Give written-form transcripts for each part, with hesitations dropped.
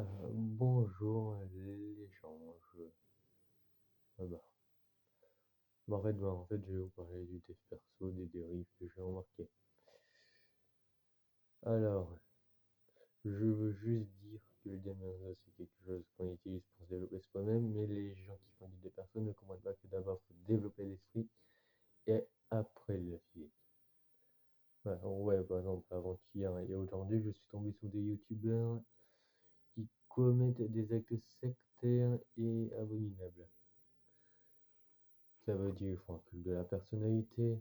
Bonjour, l'échange. Ah bah, en fait, je vais vous parler du dev perso, des dérives que j'ai remarquées. Alors, je veux juste dire que le dev perso, c'est quelque chose qu'on utilise pour se développer soi-même, mais les gens qui font du dev perso ne comprennent pas que d'abord, il faut développer l'esprit et après le physique. Ouais, par exemple, avant-hier et aujourd'hui, je suis tombé sur des youtubeurs qui commettent des actes sectaires et abominables. Ça veut dire qu'ils font un culte de la personnalité,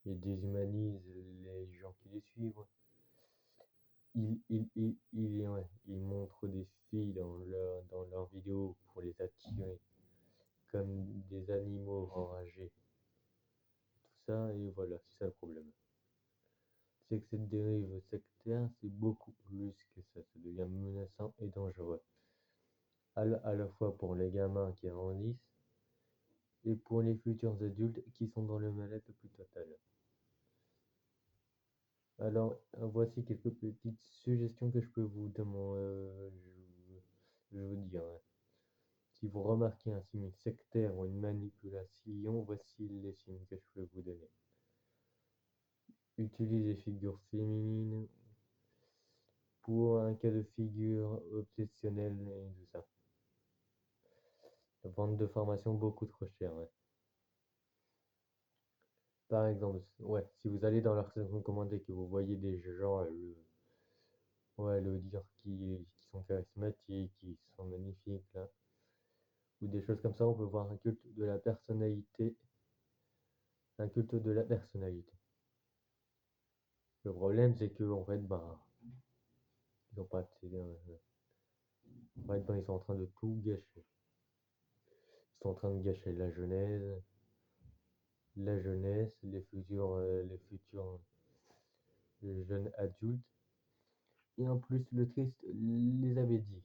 ils déshumanisent les gens qui les suivent. Ils montrent des filles dans leurs vidéos pour les attirer comme des animaux enragés. Tout ça, et voilà, c'est ça le problème. C'est que cette dérive sectaire, c'est beaucoup plus que ça. Ça devient menaçant et dangereux. À la fois pour les gamins qui grandissent et pour les futurs adultes qui sont dans le mal-être plus total. Alors, voici quelques petites suggestions que je peux vous demander, je veux dire, hein. Si vous remarquez un signe sectaire ou une manipulation, voici les signes que je peux vous donner. Utilisez des figures féminines pour un cas de figure obsessionnel et tout ça. Vente de formation beaucoup trop chère, ouais. Par exemple, ouais, si vous allez dans leur section commandée que vous voyez des gens, le dire qui sont charismatiques, qui sont magnifiques, là, ou des choses comme ça, on peut voir un culte de la personnalité, un culte de la personnalité. Le problème, c'est que en fait, ils ont pas, en fait, ils sont en train de tout gâcher. Ils sont en train de gâcher la jeunesse, les futurs jeunes adultes. Et en plus, le triste les avait dit.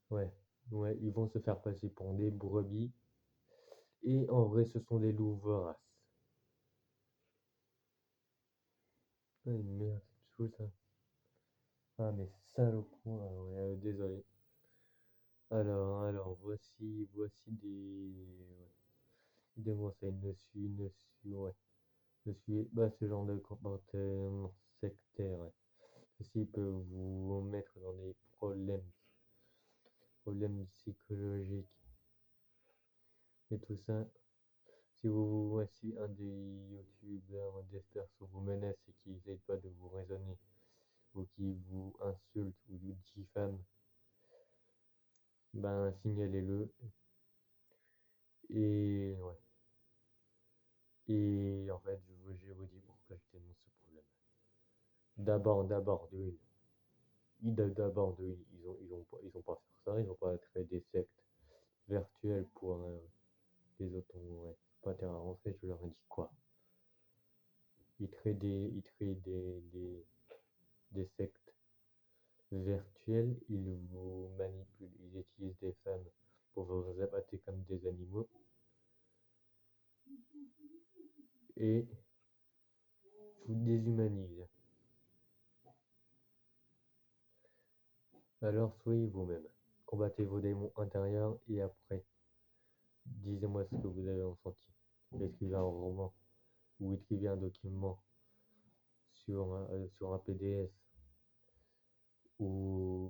Ouais, ouais, ils vont se faire passer pour des brebis. Et en vrai, ce sont des loups voraces. Ah, merde, c'est chaud ça. Ah, mais salopard, ouais, désolé. Alors, voici des conseils. Ouais. Ce genre de comportement sectaire, ouais. Ceci peut vous mettre dans des problèmes psychologiques et tout ça. Si un des youtubeurs, des persos vous menace et qu'ils n'essayent pas de vous raisonner, ou qui vous insulte ou vous diffame, ben signalez-le. Et ouais. Et en fait, je vous dis pourquoi je dénonce ce problème. D'abord, ils ont pas faire ça, ils ont pas créé des sectes virtuelles pour les autres. Ouais, pas terre à rentrer, je leur ai dit quoi. Ils créent des sectes virtuelles, ils vous manipulent, ils utilisent des femmes pour vous abattre comme des animaux et vous déshumanisent. Alors soyez vous-même, combattez vos démons intérieurs et après, disez-moi ce que vous avez ressenti. Écrivez un roman ou écrivez un document sur un PDF ou,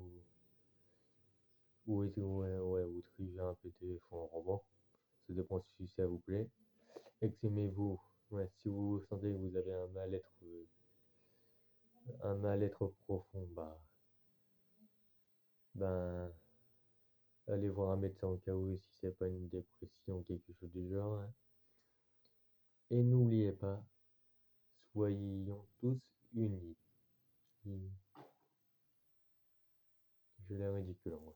ou écrivez un PDF ou un roman. Ça dépend si ça vous plaît. Exprimez-vous. Ouais, si vous sentez que vous avez un mal-être profond, ben, allez voir un médecin au cas où si c'est pas une dépression ou quelque chose du genre, hein. Et n'oubliez pas, soyons tous unis. Je l'ai ridicule en vrai.